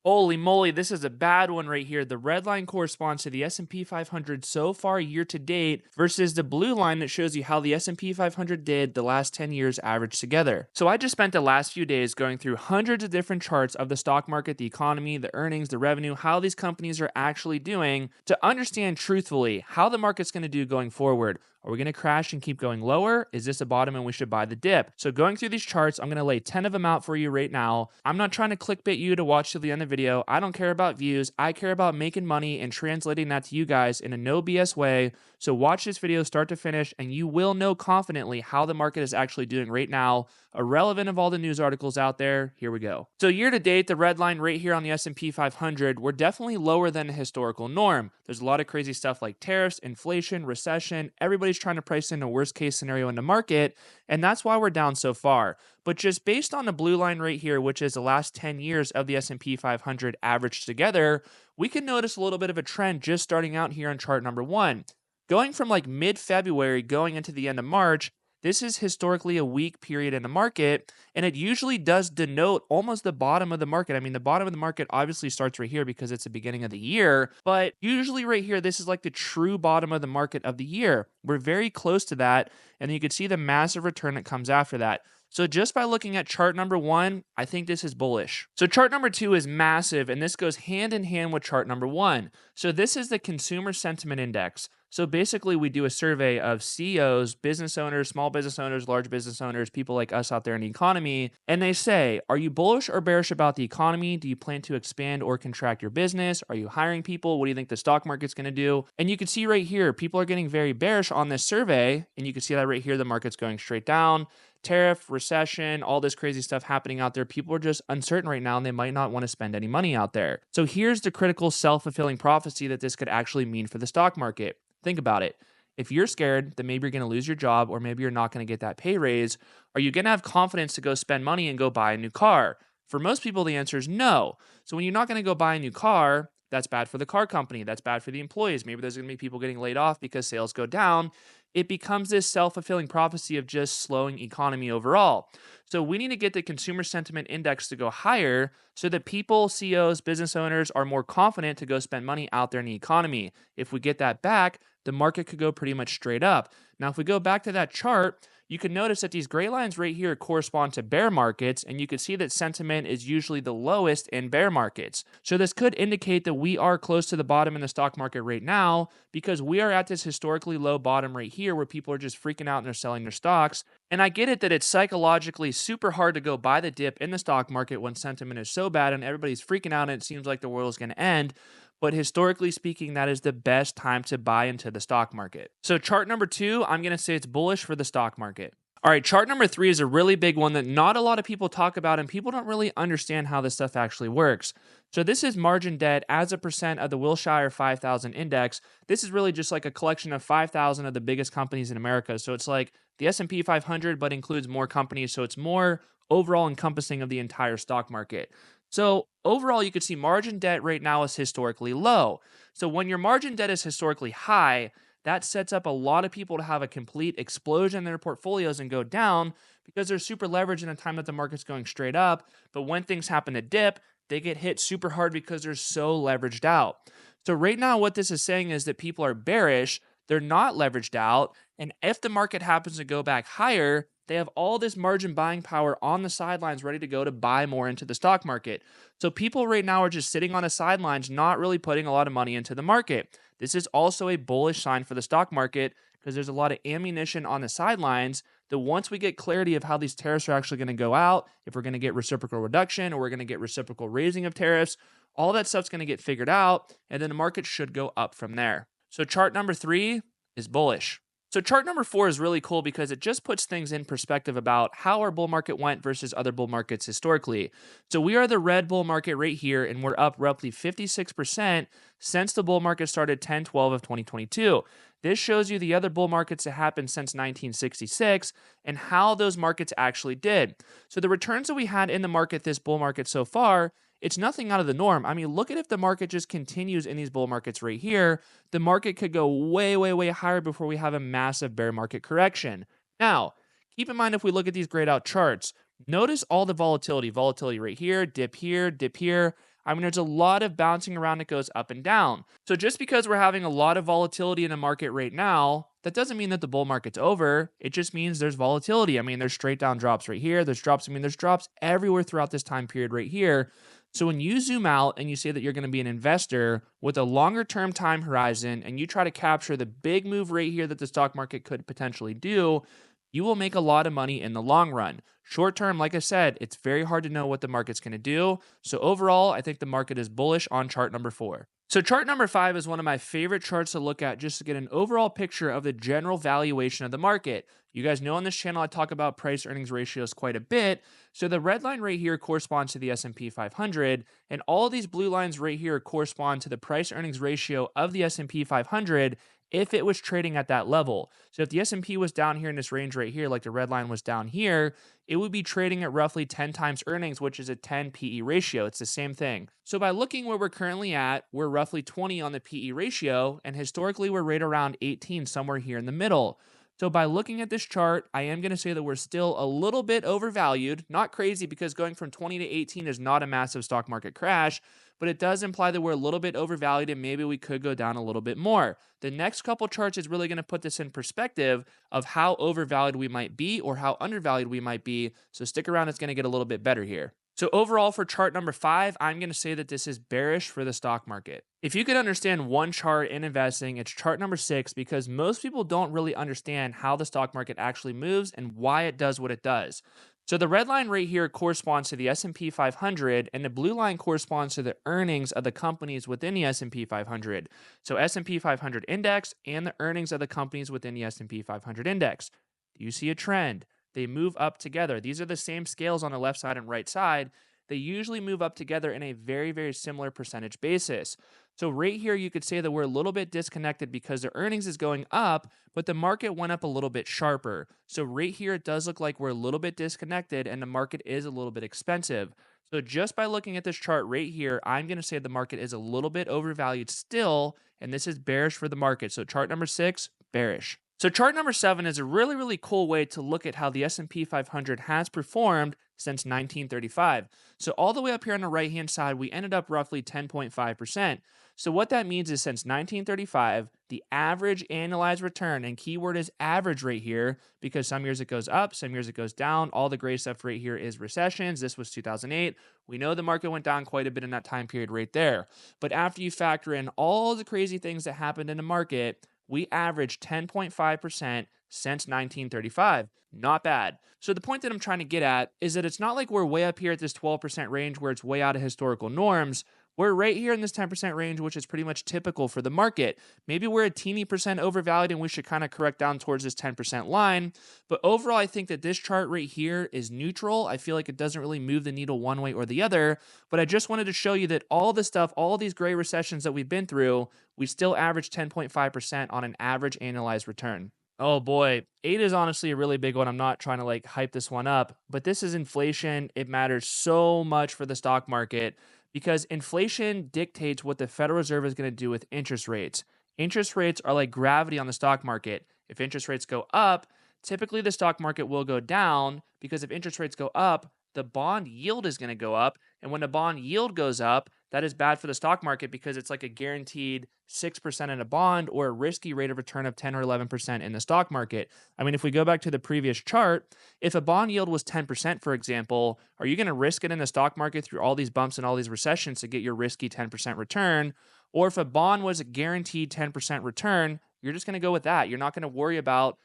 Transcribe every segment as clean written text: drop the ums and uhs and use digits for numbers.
Holy moly, this is a bad one right here. The red line corresponds to the S&P 500 so far year to date versus the blue line that shows you how the S&P 500 did the last 10 years averaged together. So I just spent the last few days going through hundreds of different charts of the stock market, the economy, the earnings, the revenue, how these companies are actually doing to understand truthfully how the market's going to do going forward. Are we going to crash and keep going lower? Is this a bottom and we should buy the dip? So going through these charts, I'm going to lay 10 of them out for you right now. I'm not trying to clickbait you to watch till the end of the video. I don't care about views. I care about making money and translating that to you guys in a no BS way. So watch this video start to finish and you will know confidently how the market is actually doing right now, irrelevant of all the news articles out there. Here we go. So year to date, the red line right here on the S&P 500, we're definitely lower than the historical norm. There's a lot of crazy stuff like tariffs, inflation, recession. Everybody's trying to price in a worst case scenario in the market, and that's why we're down so far. But just based on the blue line right here, which is the last 10 years of the S&P 500 averaged together, we can notice a little bit of a trend just starting out here on chart number 1. Going from like mid-February going into the end of March, this is historically a weak period in the market, and it usually does denote almost the bottom of the market. I mean, the bottom of the market obviously starts right here because it's the beginning of the year, but usually right here, this is like the true bottom of the market of the year. We're very close to that, and you can see the massive return that comes after that. So just by looking at chart number 1, I think this is bullish. So chart number 2 is massive, and this goes hand in hand with chart number 1. So this is the Consumer Sentiment Index. So basically, we do a survey of CEOs, business owners, small business owners, large business owners, people like us out there in the economy, and they say, are you bullish or bearish about the economy? Do you plan to expand or contract your business? Are you hiring people? What do you think the stock market's going to do? And you can see right here, people are getting very bearish on this survey, and you can see that right here, the market's going straight down. Tariff, recession, all this crazy stuff happening out there. People are just uncertain right now and they might not want to spend any money out there. So here's the critical self-fulfilling prophecy that this could actually mean for the stock market. Think about it. If you're scared that maybe you're going to lose your job or maybe you're not going to get that pay raise, are you going to have confidence to go spend money and go buy a new car? For most people, the answer is no. So when you're not going to go buy a new car, that's bad for the car company. That's bad for the employees. Maybe there's going to be people getting laid off because sales go down. It becomes this self-fulfilling prophecy of just slowing economy overall. So we need to get the consumer sentiment index to go higher so that people, CEOs, business owners are more confident to go spend money out there in the economy. If we get that back, the market could go pretty much straight up. Now, if we go back to that chart, you can notice that these gray lines right here correspond to bear markets, and you can see that sentiment is usually the lowest in bear markets. So this could indicate that we are close to the bottom in the stock market right now because we are at this historically low bottom right here where people are just freaking out and they're selling their stocks. And I get it that it's psychologically super hard to go buy the dip in the stock market when sentiment is so bad and everybody's freaking out and it seems like the world is going to end. But historically speaking, that is the best time to buy into the stock market. So chart number 2, I'm going to say it's bullish for the stock market. All right, chart number 3 is a really big one that not a lot of people talk about and people don't really understand how this stuff actually works. So this is margin debt as a percent of the Wilshire 5000 index. This is really just like a collection of 5,000 of the biggest companies in America. So it's like the S&P 500, but includes more companies. So it's more overall encompassing of the entire stock market. So overall, you could see margin debt right now is historically low. So when your margin debt is historically high, that sets up a lot of people to have a complete explosion in their portfolios and go down because they're super leveraged in a time that the market's going straight up. But when things happen to dip, they get hit super hard because they're so leveraged out. So right now, what this is saying is that people are bearish, they're not leveraged out, and if the market happens to go back higher, they have all this margin buying power on the sidelines ready to go to buy more into the stock market. So people right now are just sitting on the sidelines, not really putting a lot of money into the market. This is also a bullish sign for the stock market because there's a lot of ammunition on the sidelines that once we get clarity of how these tariffs are actually going to go out, if we're going to get reciprocal reduction or we're going to get reciprocal raising of tariffs, all that stuff's going to get figured out, and then the market should go up from there. So chart number 3 is bullish. So chart number 4 is really cool because it just puts things in perspective about how our bull market went versus other bull markets historically. So we are the red bull market right here, and we're up roughly 56% since the bull market started 10/12 of 2022. This shows you the other bull markets that happened since 1966 and how those markets actually did. So the returns that we had in the market, this bull market so far, it's nothing out of the norm. I mean, look at if the market just continues in these bull markets right here, the market could go way, way, way higher before we have a massive bear market correction. Now, keep in mind if we look at these grayed out charts, notice all the volatility right here, dip here, dip here. I mean, there's a lot of bouncing around that goes up and down. So just because we're having a lot of volatility in the market right now, that doesn't mean that the bull market's over. It just means there's volatility. I mean, there's straight down drops right here. There's drops. I mean, there's drops everywhere throughout this time period right here. So when you zoom out and you say that you're going to be an investor with a longer term time horizon and you try to capture the big move right here that the stock market could potentially do, you will make a lot of money in the long run. Short term, like I said, it's very hard to know what the market's going to do. So overall, I think the market is bullish on chart number 4. So chart number 5 is one of my favorite charts to look at just to get an overall picture of the general valuation of the market. You guys know on this channel I talk about price earnings ratios quite a bit. So the red line right here corresponds to the S&P 500, and all of these blue lines right here correspond to the price earnings ratio of the S&P 500 if it was trading at that level. So if the S&P was down here in this range right here, like the red line was down here, it would be trading at roughly 10 times earnings, which is a 10 PE ratio. It's the same thing. So by looking where we're currently at, we're roughly 20 on the PE ratio, and historically we're right around 18, somewhere here in the middle. So by looking at this chart, I am going to say that we're still a little bit overvalued. Not crazy, because going from 20 to 18 is not a massive stock market crash, but it does imply that we're a little bit overvalued and maybe we could go down a little bit more. The next couple charts is really going to put this in perspective of how overvalued we might be or how undervalued we might be. So stick around, it's going to get a little bit better here. So overall for chart number 5, I'm going to say that this is bearish for the stock market. If you could understand one chart in investing, it's chart number 6, because most people don't really understand how the stock market actually moves and why it does what it does. So the red line right here corresponds to the S&P 500, and the blue line corresponds to the earnings of the companies within the S&P 500. So S&P 500 index and the earnings of the companies within the S&P 500 index. Do you see a trend? They move up together. These are the same scales on the left side and right side. They usually move up together in a very, very similar percentage basis. So right here, you could say that we're a little bit disconnected because the earnings is going up, but the market went up a little bit sharper. So right here, it does look like we're a little bit disconnected and the market is a little bit expensive. So just by looking at this chart right here, I'm going to say the market is a little bit overvalued still, and this is bearish for the market. So chart number 6, bearish. So chart number 7 is a really, really cool way to look at how the S&P 500 has performed since 1935. So all the way up here on the right-hand side, we ended up roughly 10.5%. So what that means is since 1935, the average annualized return, and keyword is average right here, because some years it goes up, some years it goes down. All the gray stuff right here is recessions. This was 2008. We know the market went down quite a bit in that time period right there. But after you factor in all the crazy things that happened in the market, we averaged 10.5% since 1935. Not bad. So the point that I'm trying to get at is that it's not like we're way up here at this 12% range where it's way out of historical norms. We're right here in this 10% range, which is pretty much typical for the market. Maybe we're a teeny percent overvalued and we should kind of correct down towards this 10% line. But overall, I think that this chart right here is neutral. I feel like it doesn't really move the needle one way or the other. But I just wanted to show you that all the stuff, all these gray recessions that we've been through, we still average 10.5% on an average annualized return. Oh boy, 8 is honestly a really big one. I'm not trying to like hype this one up, but this is inflation. It matters so much for the stock market because inflation dictates what the Federal Reserve is going to do with interest rates. Interest rates are like gravity on the stock market. If interest rates go up, typically the stock market will go down, because if interest rates go up, the bond yield is going to go up. And when the bond yield goes up, that is bad for the stock market because it's like a guaranteed 6% in a bond or a risky rate of return of 10 or 11% in the stock market. I mean, if we go back to the previous chart, if a bond yield was 10%, for example, are you going to risk it in the stock market through all these bumps and all these recessions to get your risky 10% return? Or if a bond was a guaranteed 10% return, you're just going to go with that. You're not going to worry about,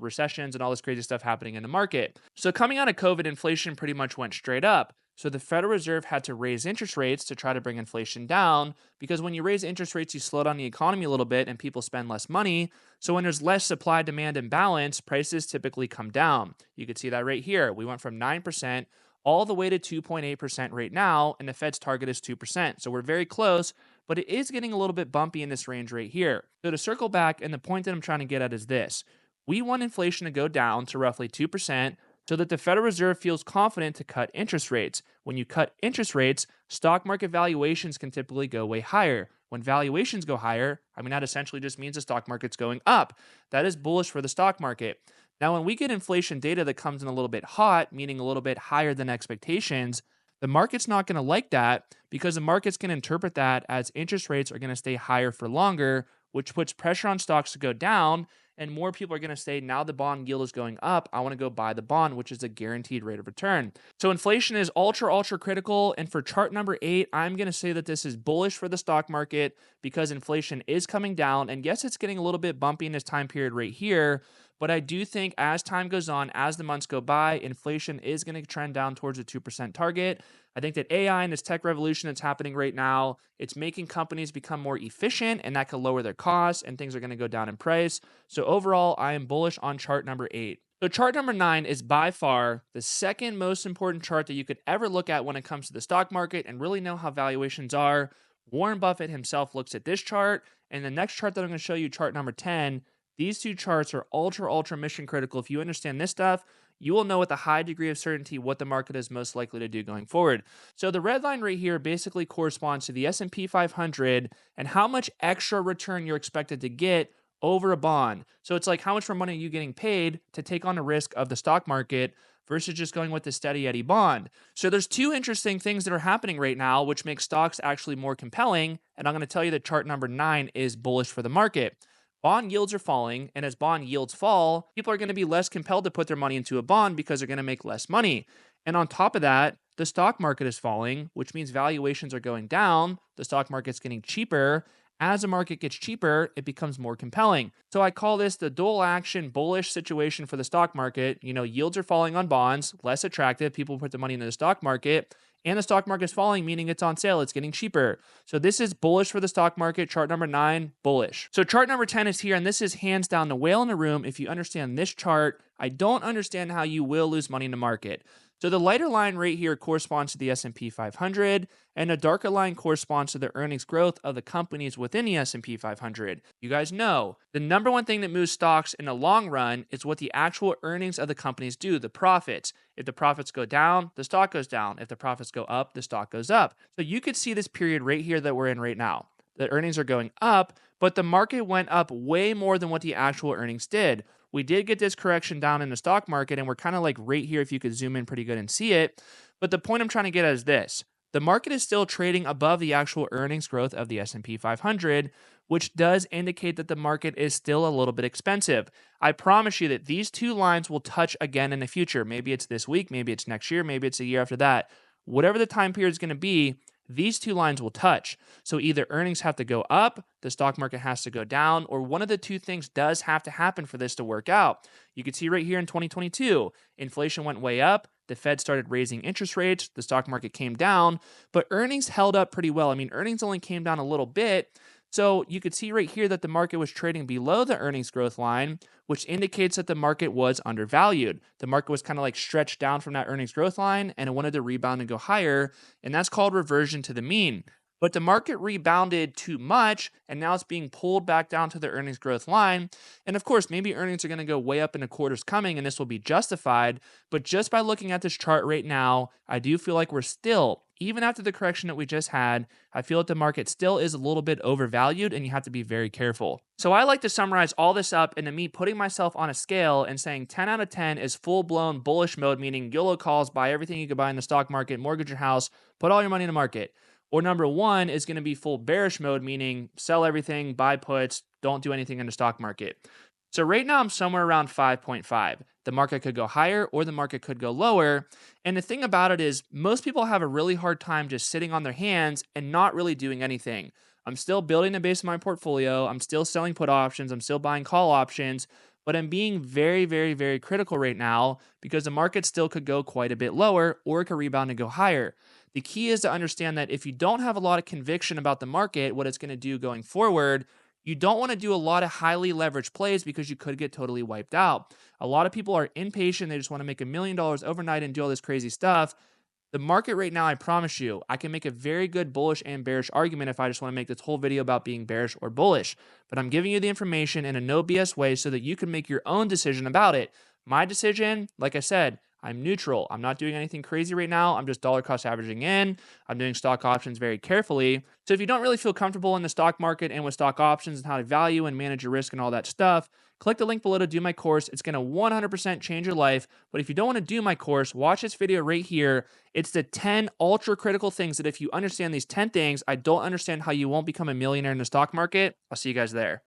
recessions and all this crazy stuff happening in the market. So coming out of COVID, inflation pretty much went straight up. So the Federal Reserve had to raise interest rates to try to bring inflation down, because when you raise interest rates, you slow down the economy a little bit and people spend less money. So when there's less supply demand imbalance, prices typically come down. You could see that right here. We went from 9% all the way to 2.8% right now, and the Fed's target is 2%. So we're very close, but it is getting a little bit bumpy in this range right here. So to circle back, and the point that I'm trying to get at is this. We want inflation to go down to roughly 2%, so that the Federal Reserve feels confident to cut interest rates. When you cut interest rates, stock market valuations can typically go way higher. When valuations go higher, that essentially just means the stock market's going up. That is bullish for the stock market. Now, when we get inflation data that comes in a little bit hot, meaning a little bit higher than expectations, The market's not going to like that because the market's going to interpret that as interest rates are going to stay higher for longer, which puts pressure on stocks to go down. And more people are going to say, now the bond yield is going up, I want to go buy the bond, which is a guaranteed rate of return. So inflation is ultra critical. And for chart number 8, I'm going to say that this is bullish for the stock market because inflation is coming down. And yes, it's getting a little bit bumpy in this time period right here. But I do think as time goes on, as the months go by, inflation is going to trend down towards the 2% target. I think that AI and this tech revolution that's happening right now, it's making companies become more efficient, and that could lower their costs, and things are going to go down in price. So overall, I am bullish on chart number 8. So chart number 9 is by far the second most important chart that you could ever look at when it comes to the stock market and really know how valuations are. Warren Buffett himself looks at this chart, and the next chart that I'm going to show you, chart number 10, these two charts are ultra mission critical. If you understand this stuff, you will know with a high degree of certainty what the market is most likely to do going forward. So the red line right here basically corresponds to the S&P 500 and how much extra return you're expected to get over a bond. So it's like how much more money are you getting paid to take on the risk of the stock market versus just going with the steady Eddie bond. So there's two interesting things that are happening right now, which makes stocks actually more compelling. And I'm going to tell you that chart number 9 is bullish for the market. Bond yields are falling, and as bond yields fall, people are going to be less compelled to put their money into a bond because they're going to make less money. And on top of that, the stock market is falling, which means valuations are going down. The stock market's getting cheaper. As the market gets cheaper, it becomes more compelling. So I call this the dual action bullish situation for the stock market. Yields are falling on bonds, less attractive. People put their money into the stock market. And the stock market is falling, meaning it's on sale. It's getting cheaper. So this is bullish for the stock market. Chart number 9, bullish. So chart number 10 is here, and this is hands down the whale in the room. If you understand this chart, I don't understand how you will lose money in the market. So the lighter line right here corresponds to the S&P 500, and the darker line corresponds to the earnings growth of the companies within the S&P 500. You guys know the number one thing that moves stocks in the long run is what the actual earnings of the companies do, the profits. If the profits go down, the stock goes down. If the profits go up, the stock goes up. So you could see this period right here that we're in right now. The earnings are going up, but the market went up way more than what the actual earnings did. We did get this correction down in the stock market, and we're kind of like right here if you could zoom in pretty good and see it. But the point I'm trying to get at is this. The market is still trading above the actual earnings growth of the S&P 500, which does indicate that the market is still a little bit expensive. I promise you that these two lines will touch again in the future. Maybe it's this week, maybe it's next year, maybe it's a year after that. Whatever the time period is going to be, these two lines will touch. So either earnings have to go up, the stock market has to go down, or one of the two things does have to happen for this to work out. You can see right here in 2022, inflation went way up, the Fed started raising interest rates, the stock market came down, but earnings held up pretty well. I mean, earnings only came down a little bit. So you could see right here that the market was trading below the earnings growth line, which indicates that the market was undervalued. The market was kind of like stretched down from that earnings growth line, and it wanted to rebound and go higher, and that's called reversion to the mean. But the market rebounded too much, and now it's being pulled back down to the earnings growth line. And of course, maybe earnings are going to go way up in the quarters coming, and this will be justified. But just by looking at this chart right now, I do feel like we're still, even after the correction that we just had, I feel that the market still is a little bit overvalued, and you have to be very careful. So I like to summarize all this up into me putting myself on a scale and saying 10 out of 10 is full-blown bullish mode, meaning YOLO calls, buy everything you can buy in the stock market, mortgage your house, put all your money in the market. Or number 1 is going to be full bearish mode, meaning sell everything, buy puts, don't do anything in the stock market. So right now I'm somewhere around 5.5. The market could go higher or the market could go lower. And the thing about it is most people have a really hard time just sitting on their hands and not really doing anything. I'm still building the base of my portfolio. I'm still selling put options. I'm still buying call options. But I'm being very critical right now because the market still could go quite a bit lower or it could rebound and go higher. The key is to understand that if you don't have a lot of conviction about the market, what it's going to do going forward, you don't want to do a lot of highly leveraged plays because you could get totally wiped out. A lot of people are impatient. They just want to make $1 million overnight and do all this crazy stuff. The market right now, I promise you, I can make a very good bullish and bearish argument if I just want to make this whole video about being bearish or bullish. But I'm giving you the information in a no BS way so that you can make your own decision about it. My decision, like I said, I'm neutral. I'm not doing anything crazy right now. I'm just dollar cost averaging in. I'm doing stock options very carefully. So if you don't really feel comfortable in the stock market and with stock options and how to value and manage your risk and all that stuff, click the link below to do my course. It's going to 100% change your life. But if you don't want to do my course, watch this video right here. It's the 10 ultra critical things that if you understand these 10 things, I don't understand how you won't become a millionaire in the stock market. I'll see you guys there.